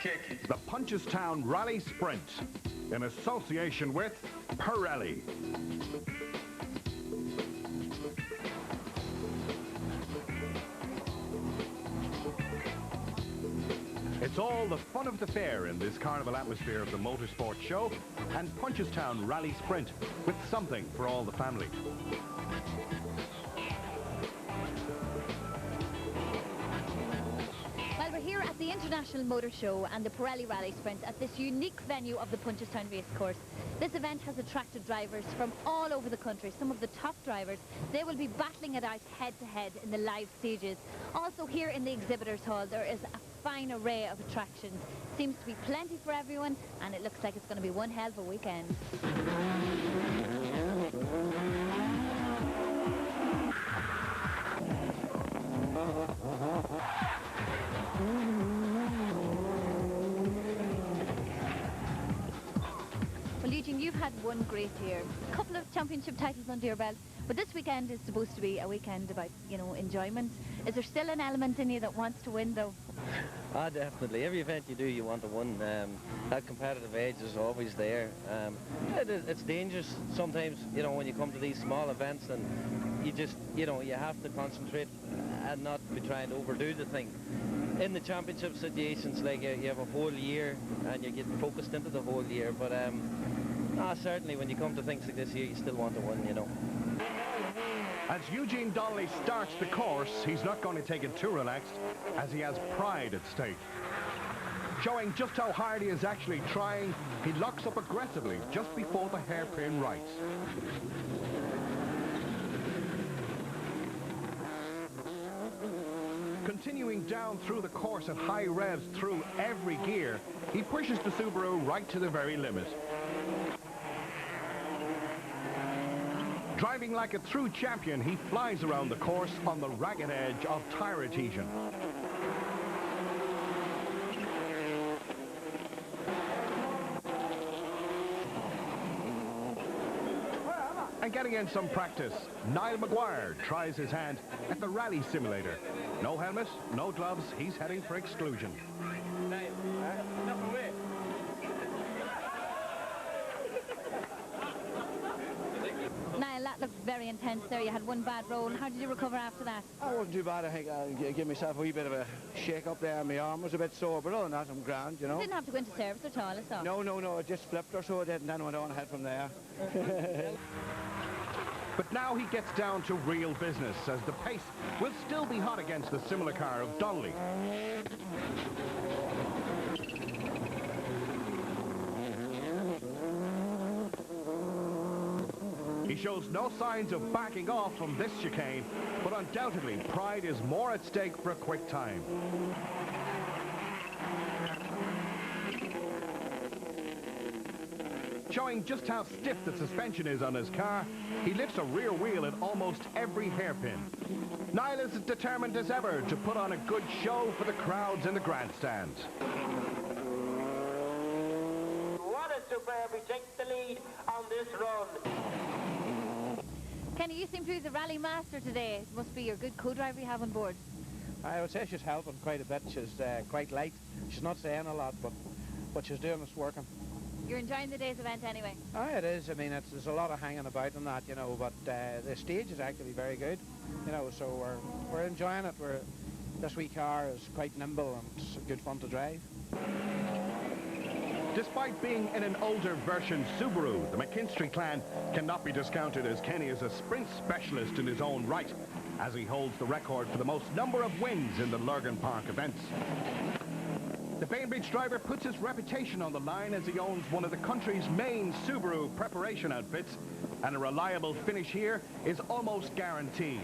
The Punchestown Rallysprint, in association with Pirelli. It's all the fun of the fair in this carnival atmosphere of the Motorsport show, and Punchestown Rallysprint, with something for all the family. Well, we're here at the International Motor Show and the Pirelli Rallysprint at this unique venue of the Punchestown Racecourse. This event has attracted drivers from all over the country. Some of the top drivers, they will be battling it out head-to-head in the live stages. Also here in the exhibitors hall, there is a fine array of attractions. Seems to be plenty for everyone, and it looks like it's going to be one hell of a weekend. Well, Eugene, you've had one great year, a couple of championship titles under your belt, but this weekend is supposed to be a weekend about, you know, enjoyment. Is there still an element in you that wants to win, though? Ah, definitely. Every event you do, you want to win. That competitive edge is always there. It's dangerous sometimes, you know, when you come to these small events, and you just, you know, you have to concentrate and not be trying to overdo the thing. In the championship situations, like you have a whole year and you get focused into the whole year, but certainly when you come to things like this here, you still want to win, you know. As Eugene Donnelly starts the course, he's not going to take it too relaxed, as he has pride at stake. Showing just how hard he is actually trying, he locks up aggressively just before the hairpin right. Continuing down through the course at high revs through every gear, he pushes the Subaru right to the very limit. Driving like a true champion, he flies around the course on the ragged edge of tire adhesion. And getting in some practice, Niall Maguire tries his hand at the rally simulator. No helmet, no gloves, he's heading for exclusion. Niall, that looked very intense there. You had one bad roll. How did you recover after that? I wasn't too bad. I think I gave myself a wee bit of a shake up there. My arm was a bit sore, but other than that, I'm grand, you know. You didn't have to go into service at all, is that? No, it just flipped or so it did, and then went on ahead from there. But now he gets down to real business, as the pace will still be hot against the similar car of Donnelly. He shows no signs of backing off from this chicane, but undoubtedly pride is more at stake for a quick time. Showing just how stiff the suspension is on his car, he lifts a rear wheel at almost every hairpin. Niall is as determined as ever to put on a good show for the crowds in the grandstands. What a superb! He takes the lead on this run. Kenny, you seem to be the rally master today. It must be your good co-driver you have on board. I would say she's helping quite a bit. She's quite light. She's not saying a lot, but what she's doing is working. You're enjoying the day's event anyway? Oh, it is. I mean, there's a lot of hanging about in that, you know, but the stage is actually very good, you know, so we're enjoying it. This wee car is quite nimble and it's good fun to drive. Despite being in an older version Subaru, the McKinstry clan cannot be discounted, as Kenny is a sprint specialist in his own right, as he holds the record for the most number of wins in the Lurgan Park events. The Bainbridge driver puts his reputation on the line as he owns one of the country's main Subaru preparation outfits, and a reliable finish here is almost guaranteed.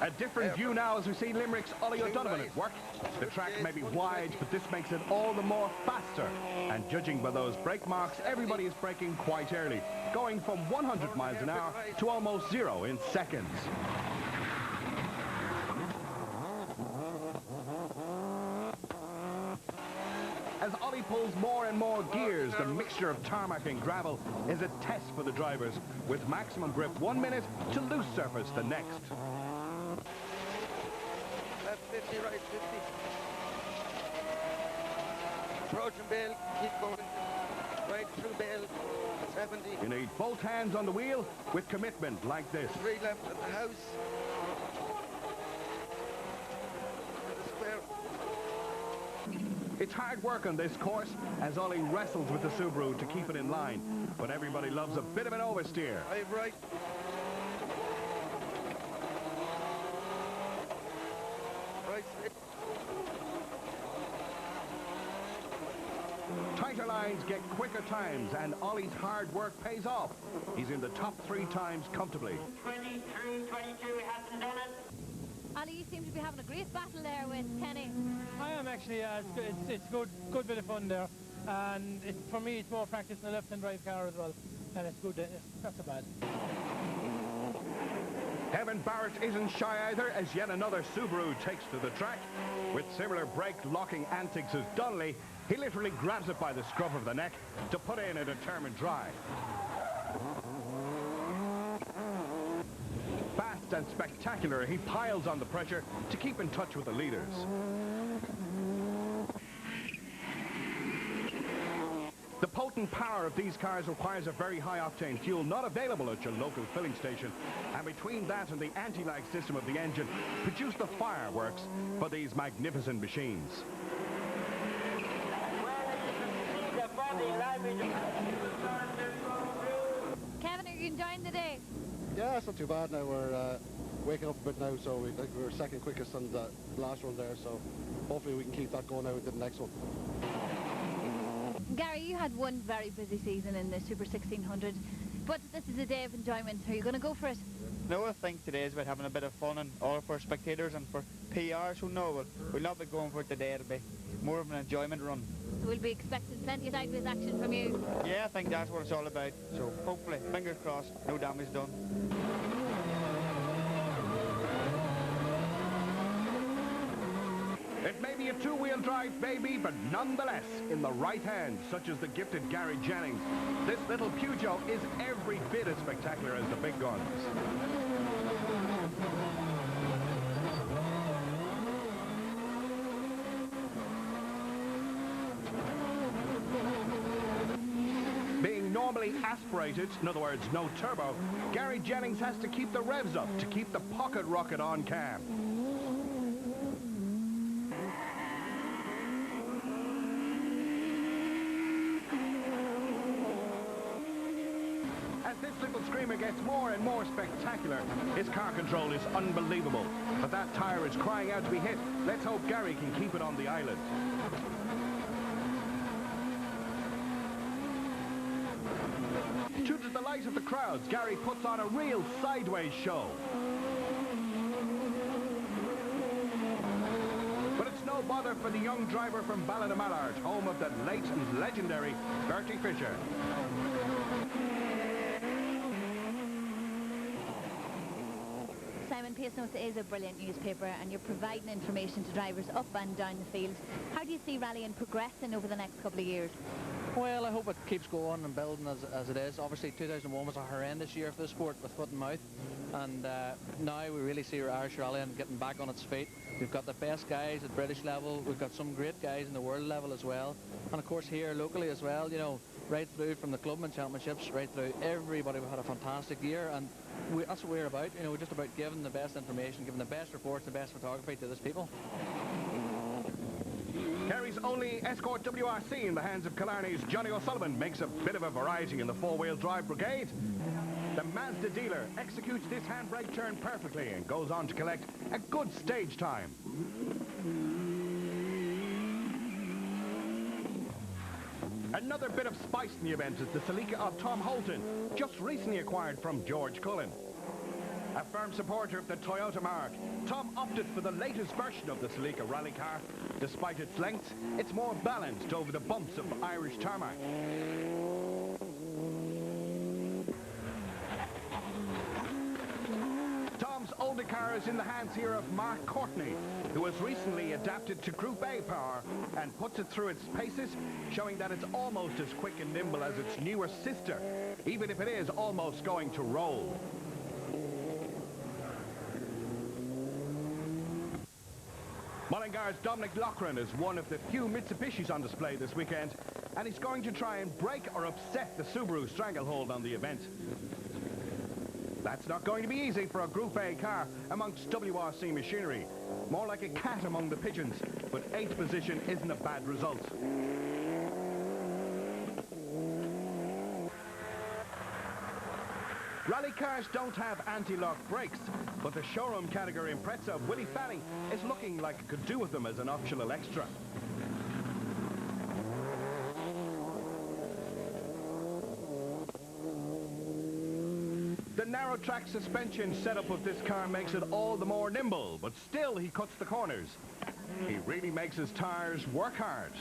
A different view now as we see Limerick's Ollie O'Donovan at work. The track may be wide, but this makes it all the more faster. And judging by those brake marks, everybody is braking quite early, going from 100 miles an hour to almost 0 in seconds. As Ollie pulls more and more gears, the mixture of tarmac and gravel is a test for the drivers, with maximum grip 1 minute to loose surface the next. 50, right 50. Approaching Bale, keep going. Right through Bale, 70. You need both hands on the wheel with commitment like this. 3 left at the house. The square. It's hard work on this course as Ollie wrestles with the Subaru to keep it in line, but everybody loves a bit of an oversteer. 5 right. Right 6. Tighter lines get quicker times, and Ollie's hard work pays off. He's in the top 3 times comfortably. 20 through 22 hasn't done it. Ollie, you seem to be having a great battle there with Kenny. I am actually, it's good bit of fun there, and for me it's more practice in the left-hand drive car as well, and it's good, it's not so bad. Evan Barrett isn't shy either as yet another Subaru takes to the track. With similar brake locking antics as Donnelly, he literally grabs it by the scruff of the neck to put in a determined drive. Fast and spectacular, he piles on the pressure to keep in touch with the leaders. The potent power of these cars requires a very high-octane fuel not available at your local filling station, and between that and the anti-lag system of the engine, produce the fireworks for these magnificent machines. Kevin, are you enjoying the day? Yeah, it's not too bad now. We're waking up a bit now, so we're second quickest on the last run there, so hopefully we can keep that going out into the next one. Gary, you had one very busy season in the Super 1600, but this is a day of enjoyment. Are you going to go for it? No, I think today is about having a bit of fun, and all for spectators and for PR, so no, we'll not be going for it today. It'll be more of an enjoyment run. So we'll be expecting plenty of sideways action from you. Yeah, I think that's what it's all about, so hopefully, fingers crossed, no damage done. It may be a 2-wheel drive baby, but nonetheless in the right hand, such as the gifted Garry Jennings. This little Peugeot is every bit as spectacular as the big guns. Being normally aspirated, in other words, no turbo, Garry Jennings has to keep the revs up to keep the pocket rocket on cam. As this little screamer gets more and more spectacular, his car control is unbelievable. But that tyre is crying out to be hit. Let's hope Garry can keep it on the island. To the delight of the crowds, Garry puts on a real sideways show. But it's no bother for the young driver from Ballinamalart, home of the late and legendary Bertie Fisher. Simon, PS Notes is a brilliant newspaper, and you're providing information to drivers up and down the field. How do you see rallying progressing over the next couple of years? Well, I hope it keeps going and building as it is. Obviously, 2001 was a horrendous year for the sport with foot and mouth, and now we really see Irish rallying getting back on its feet. We've got the best guys at British level. We've got some great guys in the world level as well, and of course here locally as well. You know, right through from the Clubman Championships, right through everybody. We had a fantastic year, and that's what we're about. You know, we're just about giving the best information, giving the best reports, the best photography to this people. Kerry's only Escort WRC in the hands of Killarney's Johnny O'Sullivan makes a bit of a variety in the 4-wheel drive brigade. The Mazda dealer executes this handbrake turn perfectly and goes on to collect a good stage time. Another bit of spice in the event is the Celica of Tom Holton, just recently acquired from George Cullen. A firm supporter of the Toyota marque, Tom opted for the latest version of the Celica rally car. Despite its length, it's more balanced over the bumps of Irish tarmac. Tom's older car is in the hands here of Mark Courtney, who has recently adapted to Group A power and puts it through its paces, showing that it's almost as quick and nimble as its newer sister, even if it is almost going to roll. Mullingar's Dominic Loughran is one of the few Mitsubishis on display this weekend, and he's going to try and break or upset the Subaru stranglehold on the event. That's not going to be easy for a Group A car amongst WRC machinery. More like a cat among the pigeons, but 8th position isn't a bad result. Rally cars don't have anti-lock brakes, but the showroom category Impreza of Willie Fanning is looking like it could do with them as an optional extra. The narrow track suspension setup of this car makes it all the more nimble, but still he cuts the corners. He really makes his tyres work hard.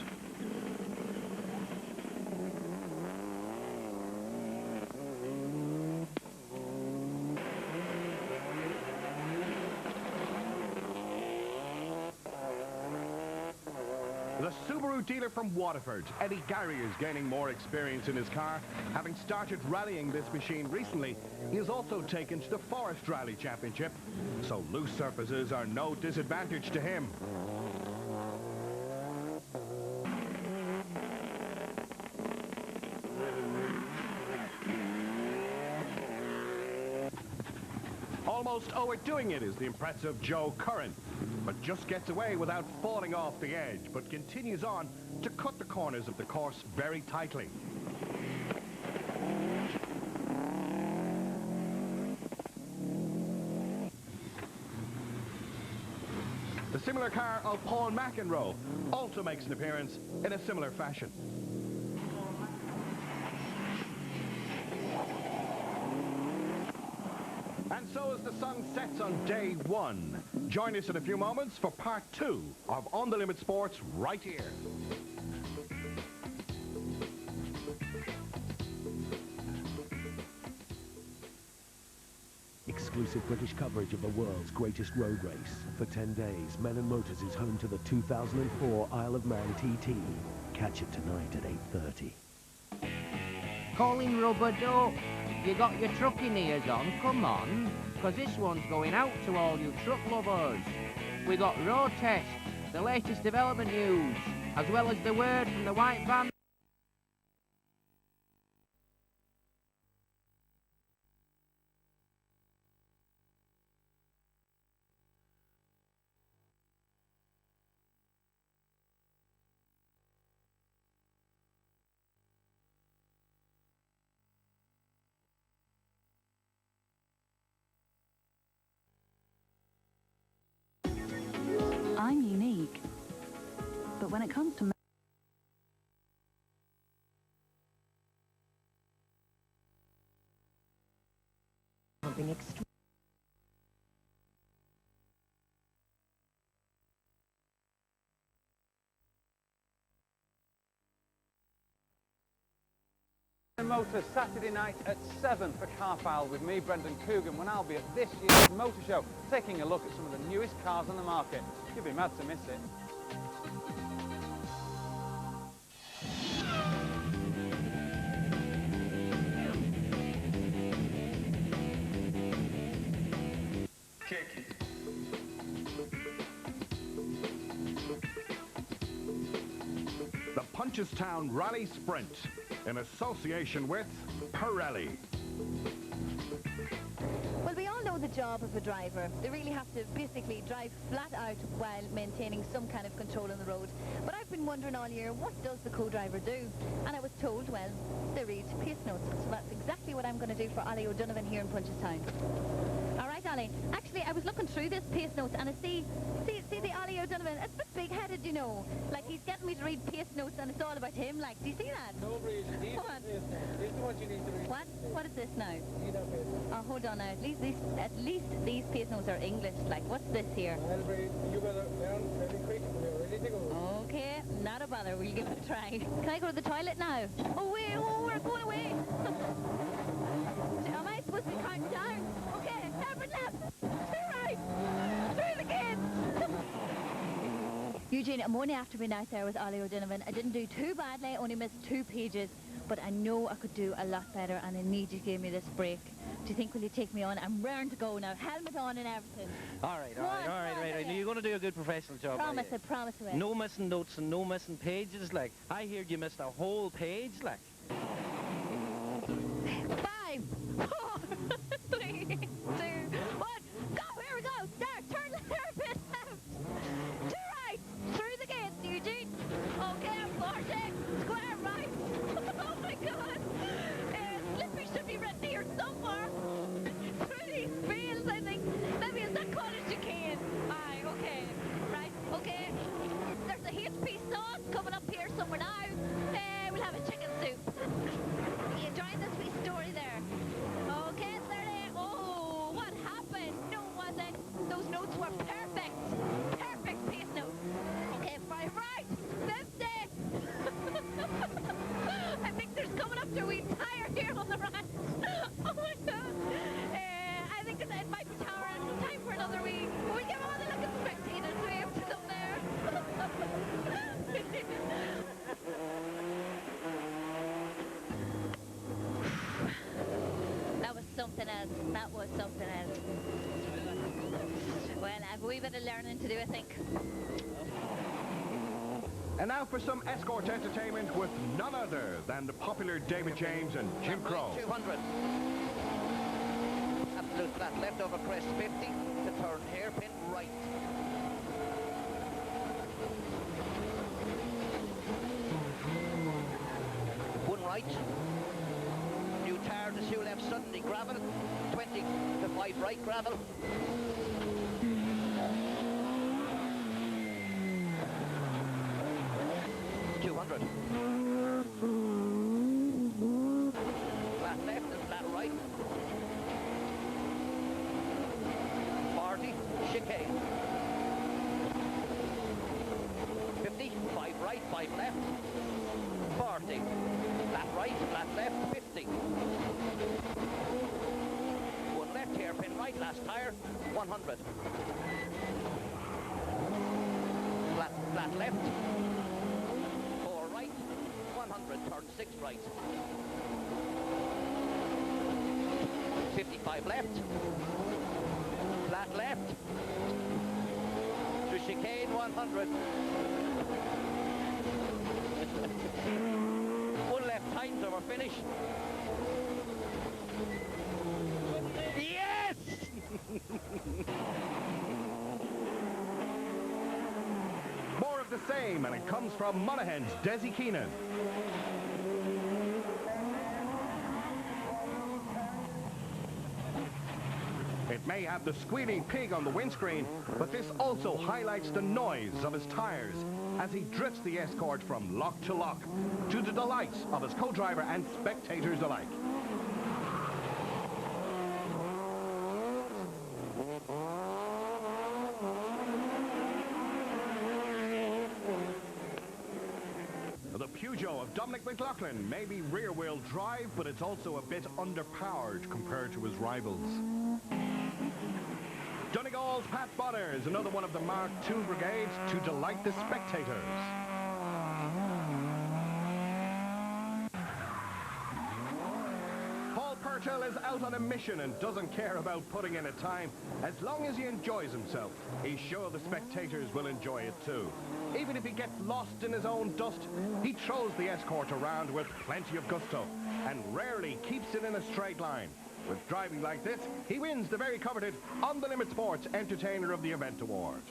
The Subaru dealer from Waterford, Eddie Garry, is gaining more experience in his car. Having started rallying this machine recently, he has also taken to the Forest Rally Championship, so loose surfaces are no disadvantage to him. Almost overdoing it is the impressive Joe Curran, but just gets away without falling off the edge, but continues on to cut the corners of the course very tightly. The similar car of Paul McEnroe also makes an appearance in a similar fashion. And so as the sun sets on day one, join us in a few moments for part 2 of On the Limit Sports right here. Exclusive British coverage of the world's greatest road race. For 10 days, Men & Motors is home to the 2004 Isle of Man TT. Catch it tonight at 8:30. Calling rubber duck. You got your trucking ears on, come on, because this one's going out to all you truck lovers. We got road tests, the latest development news, as well as the word from the white van. I'm unique, but when it comes to something extreme. Motors Saturday night at 7 for Car File with me, Brendan Coogan, when I'll be at this year's motor show, taking a look at some of the newest cars on the market. You'd be mad to miss it. Kick. The Punchestown Rallysprint in association with Pirelli. Well, we all know the job of a driver. They really have to basically drive flat out while maintaining some kind of control on the road. But I've been wondering all year, what does the co-driver do? And I was told, well, they read pace notes. So that's exactly what I'm going to do for Ollie O'Donovan here in Punchestown. All right, Ollie. Actually, I was looking through this pace notes and I see the Ollie O'Donovan. It's a bit big-headed, you know. Like, he's getting me to read pace notes and it's all about him. Like, do you see that? No, Breeze. These Come on. This is what you need to read. What? What is this now? You know, Breeze. Oh, hold on now. At least these pace notes are English. Like, what's this here? Well, Breeze, you better learn very quick and you're ready to go. Okay, not a bother. We'll give it a try. Can I go to the toilet now? Oh, wait. Oh, we're going away. Am I supposed to be counting down? Okay, every left. To right. Through the gate. Eugene, I'm only after being out there with Ollie O'Donovan. I didn't do too badly, only missed 2 pages. but I know I could do a lot better, and I need you to give me this break. Do you think will you take me on? I'm raring to go now, helmet on and everything. All right. You're going to do a good professional job. Promise, I promise I will. No missing notes and no missing pages, like. I heard you missed a whole page, like. 5, 4, 3, 2, 1, go! Here we go! Start! Turn left, hairpin left! To right! Through the gates, Eugene! Okay, 40! Square right! Oh my god! Slippy should be written here somewhere! Through these fields, I think! Maybe is that called a chicane? Aye, okay. Right, okay. There's a HP sauce coming up here somewhere now. We'll have a chicken soup. You enjoying this wee story there? Okay, 30. Oh, what happened? No, wasn't. Those notes were perfect. Perfect pace notes. Okay, 5 right. 50. I think there's coming up to a wee tire here on the right. Oh my god. I think it might be time for another wee. We give all the looking spectators wave to them there. That was something else. That was something else. Well, I have a wee bit of learning to do, I think. And now for some escort entertainment with none other than the popular David James and Jim Crow. 200. Absolute flat left over crest 50 to turn hairpin right. One right. New tire to shoe left suddenly gravel. 20 to 5 right gravel. Flat left and flat right. 40, chicane. 50, 5 right, 5 left. 40, flat right, flat left, 50. 1 left, hairpin right, last tire, 100. Flat left. 100, turn 6 right. 55 left. Flat left. To chicane 100. 1 left times over finish. Yes! More of the same, and it comes from Monaghan's Desi Keenan. It may have the squealing pig on the windscreen, but this also highlights the noise of his tires as he drifts the Escort from lock to lock, to the delights of his co-driver and spectators alike. The Peugeot of Dominic McLaughlin may be rear-wheel drive, but it's also a bit underpowered compared to his rivals. Donegal's Pat Bonner is another one of the Mark II brigades to delight the spectators. Paul Purtell is out on a mission and doesn't care about putting in a time. As long as he enjoys himself, he's sure the spectators will enjoy it too. Even if he gets lost in his own dust, he throws the Escort around with plenty of gusto and rarely keeps it in a straight line. With driving like this, he wins the very coveted On the Limit Sports Entertainer of the Event Award.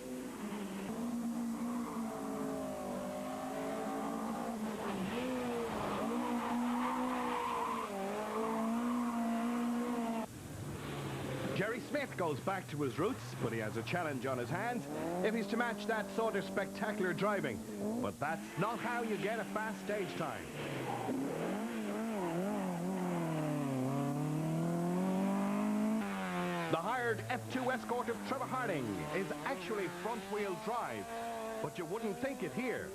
Jerry Smith goes back to his roots, but he has a challenge on his hands if he's to match that sort of spectacular driving. But that's not how you get a fast stage time. The hired F2 Escort of Trevor Harding is actually front-wheel drive, but you wouldn't think it here.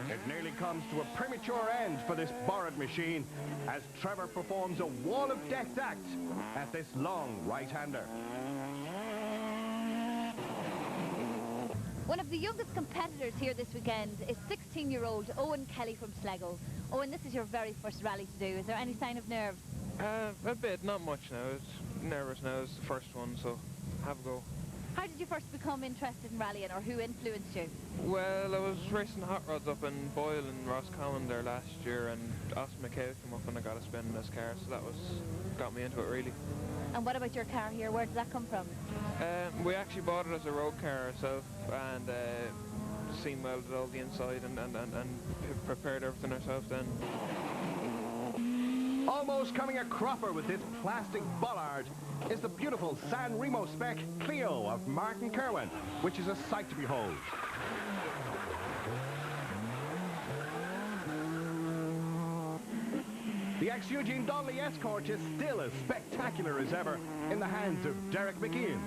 It nearly comes to a premature end for this borrowed machine as Trevor performs a wall of death act at this long right-hander. One of the youngest competitors here this weekend is 16-year-old Owen Kelly from Sligo. Owen, this is your very first rally to do. Is there any sign of nerves? A bit, not much now. It's nervous now. It's the first one, so have a go. How did you first become interested in rallying, or who influenced you? Well, I was racing hot rods up in Boyle and Roscommon there last year, and Austin McKay came up and I got a spin in this car, so that got me into it really. And what about your car here? Where did that come from? We actually bought it as a road car ourselves, and seam welded all the inside and prepared everything ourselves then. Almost coming a cropper with this plastic bollard is the beautiful San Remo spec Clio of Martin Kerwin, which is a sight to behold. The ex-Eugene Donnelly Escort is still as spectacular as ever in the hands of Derek McKeon.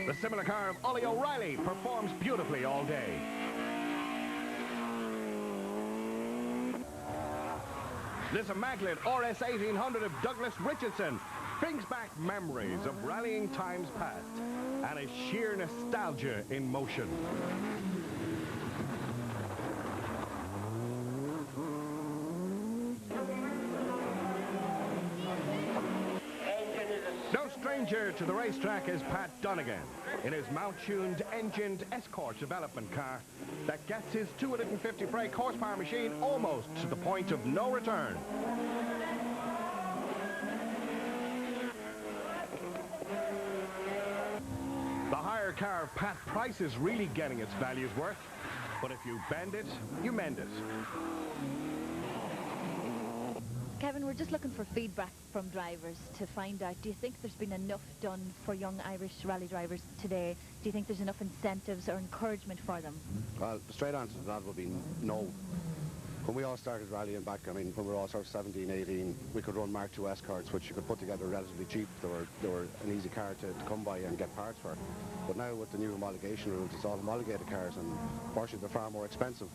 The similar car of Ollie O'Reilly performs beautifully all day. This Immaculate RS 1800 of Douglas Richardson brings back memories of rallying times past and a sheer nostalgia in motion. No stranger to the racetrack is Pat Donegan in his mount-tuned engined Escort development car that gets his 250 brake horsepower machine almost to the point of no return. The higher car of Pat Price is really getting its value's worth, but if you bend it, you mend it. Kevin, we're just looking for feedback from drivers to find out, do you think there's been enough done for young Irish rally drivers today? Do you think there's enough incentives or encouragement for them? Well, the straight answer to that would be no. When we all started rallying back, I mean, when we were all sort of 17, 18, we could run Mark II Escorts, which you could put together relatively cheap. They were an easy car to come by and get parts for. But now with the new homologation rules, it's all homologated cars, and fortunately they're far more expensive.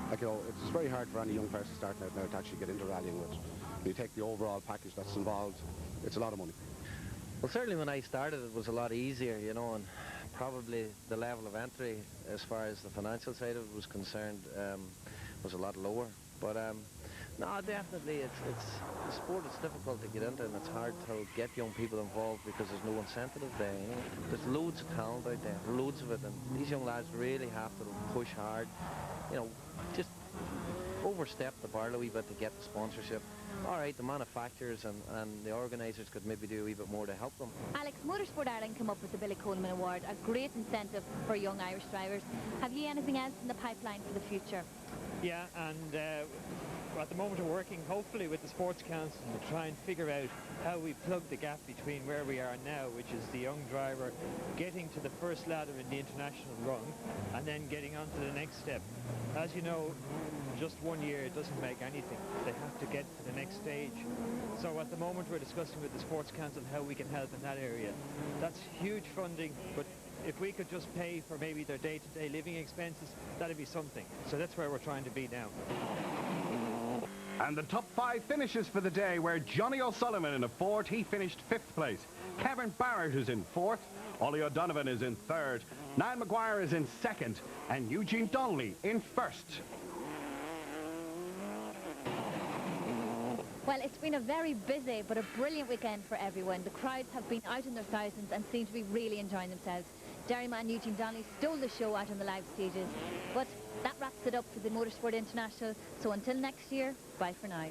Like, you know, it's very hard for any young person starting out now to actually get into rallying with. When you take the overall package that's involved, it's a lot of money. Well, certainly when I started it was a lot easier, you know, and probably the level of entry as far as the financial side of it was concerned was a lot lower. But no, definitely the sport is difficult to get into, and it's hard to get young people involved because there's no incentive there, you know. There's loads of talent out there, loads of it, and these young lads really have to push hard, you know, just overstep the bar a wee bit to get the sponsorship. All right, the manufacturers and the organisers could maybe do a wee bit more to help them. Alex, Motorsport Ireland came up with the Billy Coleman Award, a great incentive for young Irish drivers. Have you anything else in the pipeline for the future? Yeah, and at the moment we're working hopefully with the Sports Council to try and figure out how we plug the gap between where we are now, which is the young driver getting to the first ladder in the international run and then getting on to the next step. As you know, just 1 year doesn't make anything. They have to get to the next stage. So at the moment we're discussing with the Sports Council how we can help in that area. That's huge funding, but if we could just pay for maybe their day-to-day living expenses, that'd be something. So that's where we're trying to be now. And the top 5 finishes for the day were Johnny O'Sullivan in a Ford. He finished 5th place. Kevin Barrett is in 4th. Ollie O'Donovan is in 3rd. Niall Maguire is in 2nd. And Eugene Donnelly in 1st. Well, it's been a very busy but a brilliant weekend for everyone. The crowds have been out in their thousands and seem to be really enjoying themselves. Dairyman Eugene Donnelly stole the show out on the live stages. But that wraps it up for the Motorsport International. So until next year, bye for now.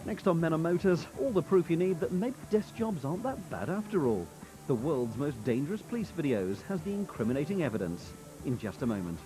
Next on Men on Motors, all the proof you need that maybe desk jobs aren't that bad after all. The world's most dangerous police videos has the incriminating evidence. In just a moment.